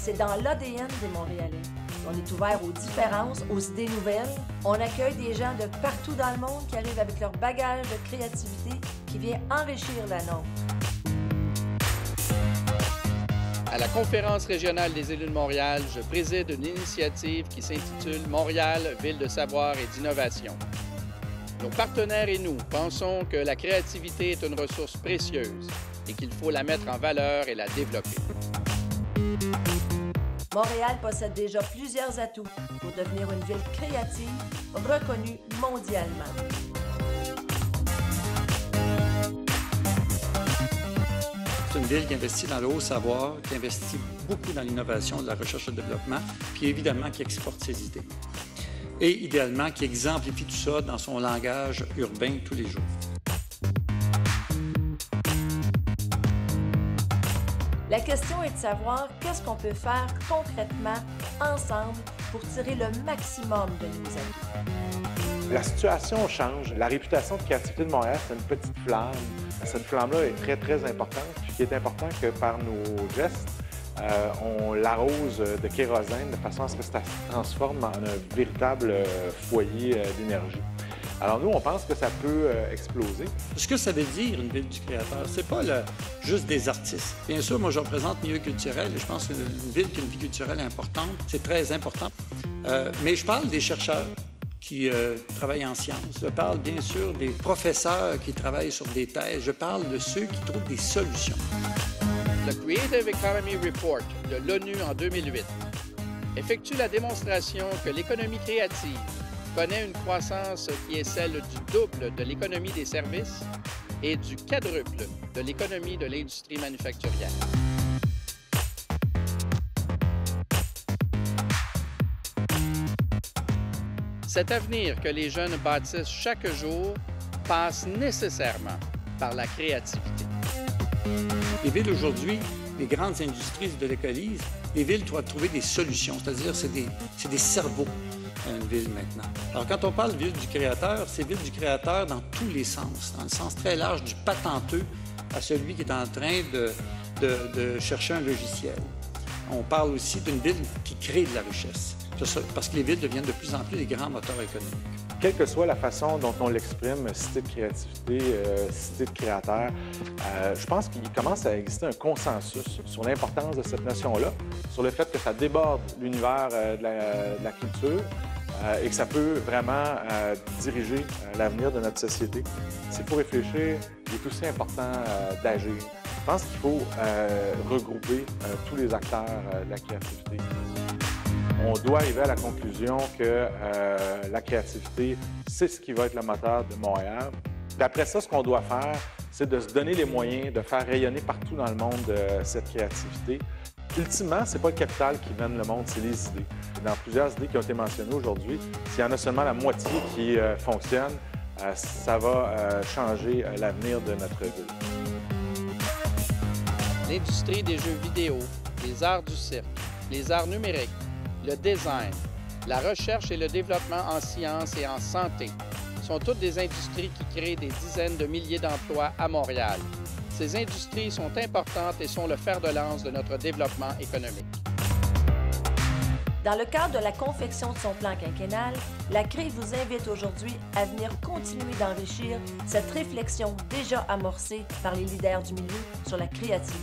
C'est dans l'ADN des Montréalais. On est ouvert aux différences, aux idées nouvelles. On accueille des gens de partout dans le monde qui arrivent avec leur bagage de créativité qui vient enrichir la nôtre. À la Conférence régionale des élus de Montréal, je préside une initiative qui s'intitule « Montréal, ville de savoir et d'innovation ». Nos partenaires et nous pensons que la créativité est une ressource précieuse et qu'il faut la mettre en valeur et la développer. Montréal possède déjà plusieurs atouts pour devenir une ville créative reconnue mondialement. C'est une ville qui investit dans le haut savoir, qui investit beaucoup dans l'innovation, de la recherche et le développement, puis évidemment qui exporte ses idées. Et idéalement, qui exemplifie tout ça dans son langage urbain tous les jours. La question est de savoir qu'est-ce qu'on peut faire concrètement, ensemble, pour tirer le maximum de nos atouts. La situation change. La réputation de créativité de Montréal, c'est une petite flamme. Cette flamme-là est très, très importante. Puis il est important que par nos gestes, on l'arrose de kérosène de façon à ce que ça se transforme en un véritable foyer d'énergie. Alors nous, on pense que ça peut exploser. Ce que ça veut dire, une ville du créateur, c'est pas juste des artistes. Bien sûr, moi, je représente milieu culturel et je pense qu'une ville qui a une vie culturelle importante, c'est très important. Mais je parle des chercheurs qui travaillent en sciences. Je parle bien sûr des professeurs qui travaillent sur des thèses. Je parle de ceux qui trouvent des solutions. Le Creative Economy Report de l'ONU en 2008 effectue la démonstration que l'économie créative connaît une croissance qui est celle du double de l'économie des services et du quadruple de l'économie de l'industrie manufacturière. Cet avenir que les jeunes bâtissent chaque jour passe nécessairement par la créativité. Les villes aujourd'hui, les grandes industries se délocalisent, les villes doivent trouver des solutions, c'est-à-dire c'est des cerveaux, une ville maintenant. Alors quand on parle de ville du créateur, c'est ville du créateur dans tous les sens, dans le sens très large du patenteux à celui qui est en train de chercher un logiciel. On parle aussi d'une ville qui crée de la richesse, parce que les villes deviennent de plus en plus des grands moteurs économiques. Quelle que soit la façon dont on l'exprime, cité de créativité, cité de créateur, je pense qu'il commence à exister un consensus sur l'importance de cette notion-là, sur le fait que ça déborde l'univers de la culture et que ça peut vraiment diriger l'avenir de notre société. S'il faut réfléchir, il est aussi important d'agir. Je pense qu'il faut regrouper tous les acteurs de la créativité. On doit arriver à la conclusion que la créativité, c'est ce qui va être le moteur de Montréal. D'après ça, ce qu'on doit faire, c'est de se donner les moyens de faire rayonner partout dans le monde cette créativité. Ultimement, ce n'est pas le capital qui mène le monde, c'est les idées. Dans plusieurs idées qui ont été mentionnées aujourd'hui, s'il y en a seulement la moitié qui fonctionne, ça va changer l'avenir de notre ville. L'industrie des jeux vidéo, les arts du cirque, les arts numériques, le design, la recherche et le développement en sciences et en santé sont toutes des industries qui créent des dizaines de milliers d'emplois à Montréal. Ces industries sont importantes et sont le fer de lance de notre développement économique. Dans le cadre de la confection de son plan quinquennal, la CRI vous invite aujourd'hui à venir continuer d'enrichir cette réflexion déjà amorcée par les leaders du milieu sur la créativité.